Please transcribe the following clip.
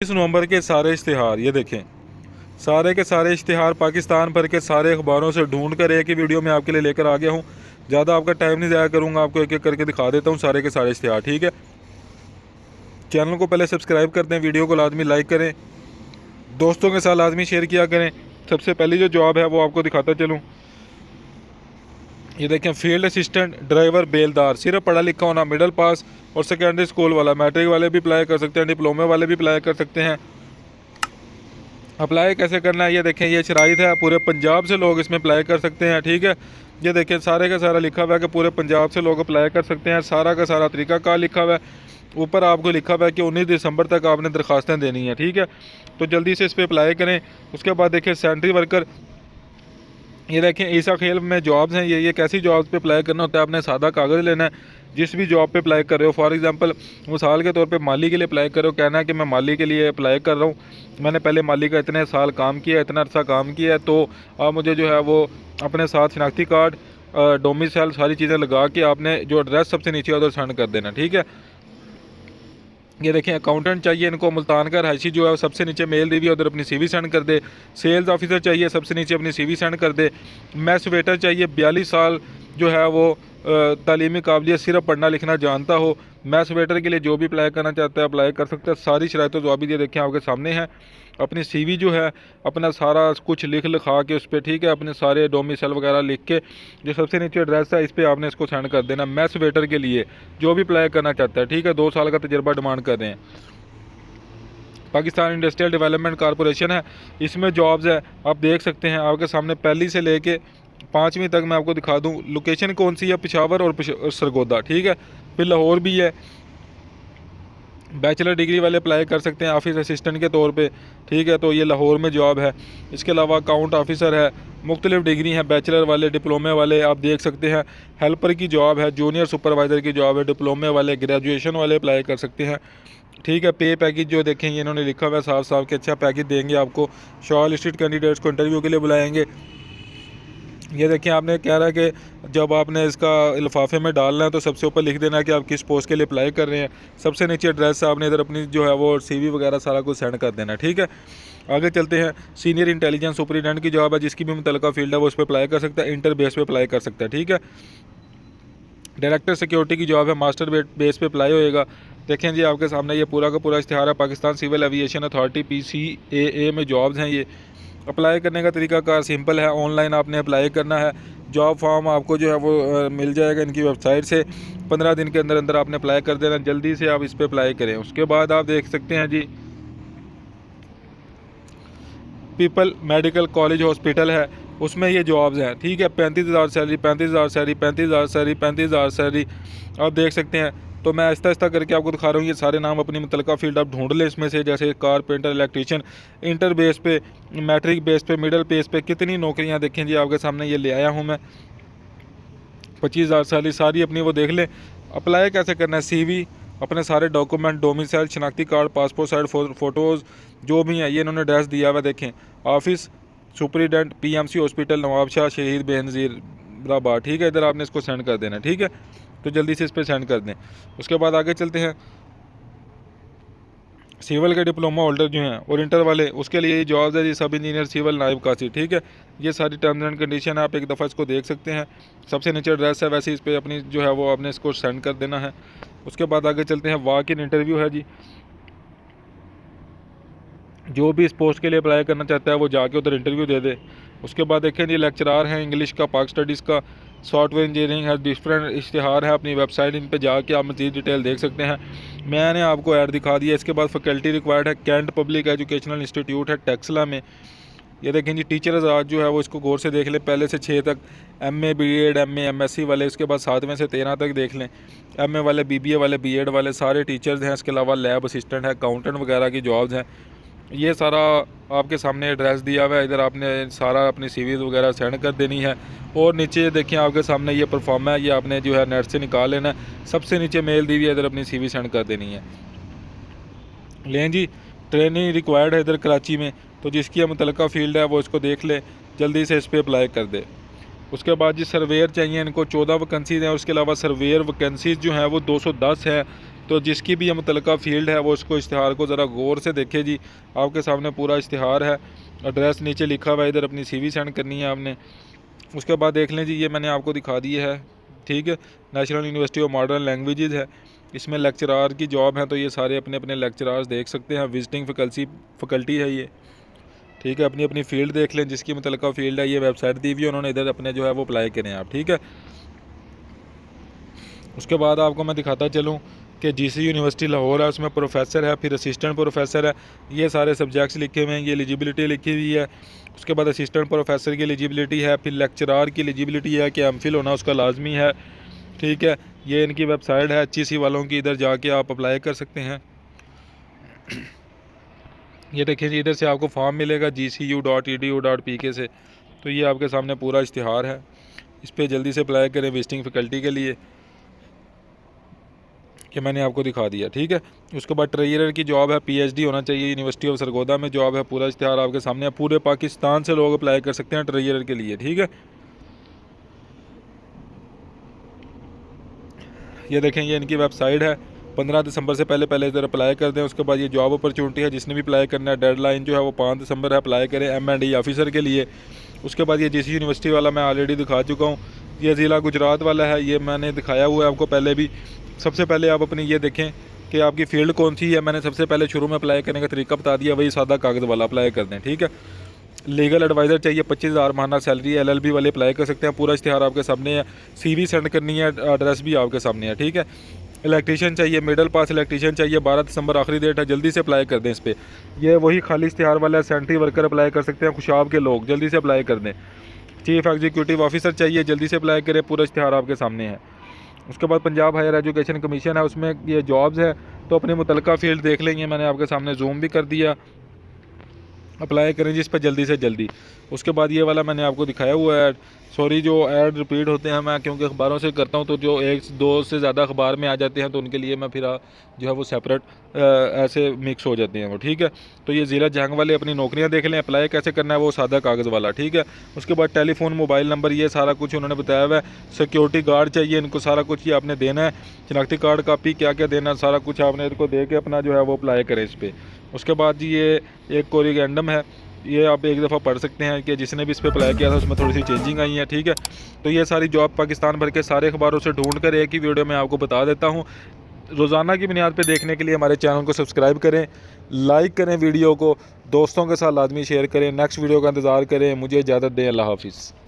इस नवंबर के सारे इश्तिहार ये देखें, सारे के सारे इश्तिहार पाकिस्तान भर के सारे अखबारों से ढूंढ कर एक ही वीडियो में आपके लिए लेकर आ गया हूँ। ज़्यादा आपका टाइम नहीं ज़ाया करूँगा, आपको एक एक करके दिखा देता हूँ सारे के सारे इश्तिहार। ठीक है, चैनल को पहले सब्सक्राइब कर दें, वीडियो को लाजमी लाइक करें, दोस्तों के साथ लाजमी शेयर किया करें। सबसे पहली जो जॉब है वो आपको दिखाता चलूँ। ये देखें, फील्ड असिस्टेंट ड्राइवर बेलदार, सिर्फ पढ़ा लिखा होना, मिडिल पास और सेकेंडरी स्कूल वाला। मैट्रिक वाले भी अप्लाई कर सकते हैं, डिप्लोमे वाले भी अप्लाई कर सकते हैं। अप्लाई कैसे करना है ये देखें, ये शराइत है, पूरे पंजाब से लोग इसमें अप्लाई कर सकते हैं। ठीक है, ये देखें सारे का सारा लिखा हुआ है कि पूरे पंजाब से लोग अप्लाई कर सकते हैं। सारा का सारा तरीकाकार लिखा हुआ है, ऊपर आपको लिखा हुआ है कि 19 दिसंबर तक आपने दरख्वास्तें देनी है। ठीक है, तो जल्दी से इस पर अप्लाई करें। उसके बाद देखें सेंट्री वर्कर, ये देखें ईसा खेल में जॉब्स हैं। ये कैसी जॉब्स पे अप्लाई करना होता है, आपने सादा कागज़ लेना है। जिस भी जॉब पे अप्लाई कर रहे हो, फॉर एग्जांपल मिसाल के तौर पे माली के लिए अप्लाई कर रहे हो, कहना है कि मैं माली के लिए अप्लाई कर रहा हूँ, मैंने पहले माली का इतने साल काम किया है, इतना अर्सा काम किया है, तो आप मुझे जो है वो अपने साथ शनाख्ती कार्ड, डोमिसाइल, सारी चीज़ें लगा के आपने जो एड्रेस सबसे नीचे उधर सेंड कर देना। ठीक है, ये देखें अकाउंटेंट चाहिए इनको, मुल्तान का रहायशी जो है वो सबसे नीचे मेल दी हुई है, उधर अपनी सीवी सेंड कर दे। सेल्स ऑफिसर चाहिए, सबसे नीचे अपनी सीवी सेंड कर दे। मैस वेटर चाहिए, 42 साल जो है वो तालीमी काबिलियत, सिर्फ पढ़ना लिखना जानता हो। मैस वेटर के लिए जो भी अप्लाई करना चाहता है अप्लाई कर सकता है। सारी शराइतों जवाबी ये देखें आपके सामने है। अपनी सीवी जो है अपना सारा कुछ लिख लिखा के उस पर, ठीक है, अपने सारे डोमिसाइल वगैरह लिख के जो सबसे नीचे एड्रेस है इस पर आपने इसको सेंड कर देना। मैस वेटर के लिए जो भी अप्लाई करना चाहता है, ठीक है, 2 साल का तजर्बा डिमांड कर रहे हैं। पाकिस्तान इंडस्ट्रियल डेवलपमेंट कॉरपोरेशन है, इसमें जॉब्स है, आप देख सकते हैं आपके सामने। पहली से लेके 5वीं तक मैं आपको दिखा दूं। लोकेशन कौन सी है, पेशावर और सरगोदा। ठीक है, फिर लाहौर भी है। बैचलर डिग्री वाले अप्लाई कर सकते हैं ऑफिस असिस्टेंट के तौर पे। ठीक है, तो ये लाहौर में जॉब है। इसके अलावा अकाउंट ऑफिसर है, मुख्तलिफ डिग्री हैं, बैचलर वाले, डिप्लोमे वाले, आप देख सकते हैं। हेल्पर की जॉब है, जूनियर सुपरवाइज़र की जॉब है, डिप्लोमे वाले, ग्रेजुएशन वाले अप्लाई कर सकते हैं। ठीक है, पे पैकेज जो देखें ये इन्होंने लिखा हुआ है साफ साफ कि अच्छा पैकेज देंगे आपको, शॉर्ट लिस्टेड कैंडिडेट्स को इंटरव्यू के लिए बुलाएंगे। ये देखिए आपने कह रहा है कि जब आपने इसका लिफाफे में डालना है तो सबसे ऊपर लिख देना है कि आप किस पोस्ट के लिए अप्लाई कर रहे हैं। सबसे नीचे एड्रेस आपने इधर अपनी जो है वो सीवी वगैरह सारा कुछ सेंड कर देना है। ठीक है, आगे चलते हैं। सीनियर इंटेलिजेंस सुपरिटेंडेंट की जॉब है, जिसकी भी मुतल्लिका फील्ड है वो उस पर अप्लाई कर सकता है, इंटर बेस पे अप्लाई कर सकता है। ठीक है, डायरेक्टर सिक्योरिटी की जॉब है, मास्टर बेस पे अप्लाई होएगा। देखें जी आपके सामने ये पूरा का पूरा इश्तिहार है। Pakistan civil aviation authority PCAA में जॉब्स हैं। ये अप्लाई करने का तरीकाकार सिंपल है, ऑनलाइन आपने अप्लाई करना है। जॉब फॉर्म आपको जो है वो मिल जाएगा इनकी वेबसाइट से। 15 दिन के अंदर अंदर आपने अप्लाई कर देना, जल्दी से आप इस पर अप्लाई करें। उसके बाद आप देख सकते हैं जी पीपल मेडिकल कॉलेज हॉस्पिटल है, उसमें ये जॉब्स हैं। ठीक है, 35,000 सैलरी, 35,000 सैलरी, 35,000 सैलरी, 35,000 सैलरी, आप देख सकते हैं। तो मैं आहिस्ता आहिस्ता करके आपको दिखा रहा हूँ। ये सारे नाम अपनी मुतल्लिका फील्ड आप ढूंढ लें इसमें से, जैसे कारपेंटर, इलेक्ट्रीशियन, इंटर बेस पे, मैट्रिक बेस पे, मिडिल बेस पे कितनी नौकरियाँ देखें जी आपके सामने ये ले आया हूँ मैं। 25,000 सैलरी सारी अपनी वो देख लें। अप्लाई कैसे करना है, CV, अपने सारे डॉक्यूमेंट, डोमिसाइल, शनाख्ती कार्ड, पासपोर्ट साइज फ़ोटोज़ जो भी हैं, ये इन्होंने एड्रेस दिया हुआ देखें। Office superintendent PMC hospital, Nawabshah, Shaheed Benazirabad. ठीक है, इधर आपने इसको सेंड कर देना। ठीक है, तो जल्दी से इस पर सेंड कर दें। उसके बाद आगे चलते हैं। सिविल के डिप्लोमा होल्डर जो हैं और इंटर वाले, उसके लिए जॉब्स है जी, सब इंजीनियर सिविल, नायब कासी। ठीक है, ये सारी टर्म्स एंड कंडीशन है, आप एक दफ़ा इसको देख सकते हैं। सबसे नीचे एड्रेस है, वैसे इस पर अपनी जो है वो आपने इसको सेंड कर देना है। उसके बाद आगे चलते हैं। वॉक इन इंटरव्यू है जी, जो भी इस पोस्ट के लिए अप्लाई करना चाहता है वो जाके उधर इंटरव्यू दे दे। उसके बाद देखें जी लेक्चरार हैं इंग्लिश का, पाक स्टडीज़ का, सॉफ्टवेयर इंजीनियरिंग है, डिफरेंट इश्तिहार है अपनी वेबसाइट, इन पे जाके आप मज़ीद डिटेल देख सकते हैं। मैंने आपको ऐड दिखा दिया। इसके बाद फैकल्टी रिक्वायर्ड है, कैंट पब्लिक एजुकेशनल इंस्टीट्यूट है टेक्सला में। ये देखें जी टीचर आज जो है वो इसको गौर से देख लें, पहले से 6 तक, MA BEd MA MSc वाले, उसके बाद 7वें से 13 तक देख लें, MA वाले, BBA वाले, BEd वाले सारे टीचर्स हैं। इसके अलावा लैब असिस्टेंट है, अकाउंटेंट वगैरह की जॉब्स हैं। ये सारा आपके सामने एड्रेस दिया हुआ है, इधर आपने सारा अपनी CVs वगैरह सेंड कर देनी है। और नीचे देखिए आपके सामने ये परफॉर्म है, ये आपने जो है नेट से निकाल लेना है। सबसे नीचे मेल दी हुई है, इधर अपनी CV सेंड कर देनी है। लें जी, ट्रेनिंग रिक्वायर्ड है इधर कराची में, तो जिसकी मुतल्लिका फील्ड है वो इसको देख ले, जल्दी से इस पर अप्लाई कर दे। उसके बाद जी सर्वेयर चाहिए इनको, 14 वैकेंसीज़ हैं। उसके अलावा सर्वेयर वैकेंसीज़ जो हैं वो 210 है। तो जिसकी भी ये मुतलका फ़ील्ड है वो इसको इश्तिहार को ज़रा गौर से देखे जी। आपके सामने पूरा इश्तिहार है, एड्रेस नीचे लिखा हुआ है, इधर अपनी CV सेंड करनी है आपने। उसके बाद देख लें जी, ये मैंने आपको दिखा दी है, ठीक है। National university of modern languages है, इसमें लेक्चरार की जॉब है, तो ये सारे अपने अपने लेक्चरार्स देख सकते हैं। विजिटिंग फैकल्टी है ये, ठीक है। अपनी अपनी फ़ील्ड देख लें, जिसकी मुतलका फ़ील्ड है, ये वेबसाइट दी हुई है उन्होंने, इधर अपने जो है वो अप्लाई करें आप, ठीक है। उसके बाद आपको मैं दिखाता चलूँ कि GC यूनिवर्सिटी लाहौर है, उसमें प्रोफेसर है, फिर असिस्टेंट प्रोफेसर है, ये सारे सब्जेक्ट्स लिखे हुए हैं, ये एलिजिबिलिटी लिखी हुई है। उसके बाद असिस्टेंट प्रोफेसर की एलिजिबिलिटी है, फिर लेक्चरार की एलिजिबिलिटी है कि MPhil होना उसका लाजमी है, ठीक है। ये इनकी वेबसाइट है HEC वालों की, इधर जाके आप अप्लाई कर सकते हैं। ये देखिए जी, इधर से आपको फॉर्म मिलेगा gcu.edu.pk से। तो ये आपके सामने पूरा इश्तिहार है, इस पर जल्दी से अप्लाई करें विजिटिंग फैकल्टी के लिए, कि मैंने आपको दिखा दिया, ठीक है। उसके बाद ट्रेजरर की जॉब है, PhD होना चाहिए, यूनिवर्सिटी ऑफ सरगोदा में जॉब है। पूरा इश्तिहार आपके सामने है, पूरे पाकिस्तान से लोग अप्लाई कर सकते हैं ट्रेजरर के लिए, ठीक है। ये देखें, ये इनकी वेबसाइट है। 15 दिसंबर से पहले इधर अप्लाई कर दें। उसके बाद ये जॉब अपॉर्चुनिटी है, जिसने भी अप्लाई करना है, डेडलाइन जो है वो 5 दिसंबर है, अप्लाई करें M&E ऑफिसर के लिए। उसके बाद ये GC यूनिवर्सिटी वाला मैं ऑलरेडी दिखा चुका हूँ, ये ज़िला गुजरात वाला है, ये मैंने दिखाया हुआ है आपको पहले भी। सबसे पहले आप अपनी ये देखें कि आपकी फ़ील्ड कौन सी है। मैंने सबसे पहले शुरू में अप्लाई करने का तरीका बता दिया, वही सादा कागज़ वाला अप्लाई कर दें, ठीक है। लीगल एडवाइज़र चाहिए, 25,000 माहाना सैलरी है, LLB वाले अप्लाई कर सकते हैं। पूरा इश्तिहार आपके सामने है, CV सेंड करनी है, एड्रेस भी आपके सामने है, ठीक है। इलेक्ट्रीशियन चाहिए, मिडल पास इलेक्ट्रीशियन चाहिए, 12 दिसंबर आखिरी डेट है, जल्दी से अप्लाई कर दें इस पर। ये वही खाली इश्तिहार वाला है, सेंट्री वर्कर अप्लाई कर सकते हैं, खुशाब के लोग, जल्दी से अप्लाई कर दें। चीफ एग्जीक्यूटिव ऑफिसर चाहिए, जल्दी से अप्लाई करें, पूरा इश्तिहार आपके सामने है। उसके बाद पंजाब हायर एजुकेशन कमीशन है, उसमें ये जॉब्स है, तो अपनी मुतलका फ़ील्ड देख लेंगे। मैंने आपके सामने जूम भी कर दिया, अप्लाई करें जिस पर जल्दी से जल्दी। उसके बाद ये वाला मैंने आपको दिखाया हुआ है, सॉरी जो ऐड रिपीट होते हैं, मैं क्योंकि अखबारों से करता हूँ, तो जो 1-2 से ज़्यादा अखबार में आ जाते हैं, तो उनके लिए मैं फिर जो है वो सेपरेट ऐसे मिक्स हो जाते हैं वो, ठीक है। तो ये ज़िला जंग वाले अपनी नौकरियाँ देख लें, अप्लाई कैसे करना है, वो सादा कागज़ वाला, ठीक है। उसके बाद टेलीफोन, मोबाइल नंबर, ये सारा कुछ उन्होंने बताया हुआ है। सिक्योरिटी गार्ड चाहिए, इनको सारा कुछ ये आपने देना है, शनाख्ती कार्ड कापी क्या क्या देना, सारा कुछ आपने इनको दे के अपना जो है वो अप्लाई करें इस पर। उसके बाद जी ये एक कोरिगेंडम है, ये आप एक दफ़ा पढ़ सकते हैं कि जिसने भी इस पर अप्लाई किया था उसमें थोड़ी सी चेंजिंग आई है, ठीक है। तो ये सारी जॉब पाकिस्तान भर के सारे अखबारों से ढूंढ कर एक ही वीडियो में आपको बता देता हूँ। रोज़ाना की बुनियाद पे देखने के लिए हमारे चैनल को सब्सक्राइब करें, लाइक करें, वीडियो को दोस्तों के साथ लाजमी शेयर करें। नेक्स्ट वीडियो का इंतज़ार करें। मुझे इजाज़त दें, अल्लाह हाफिज़।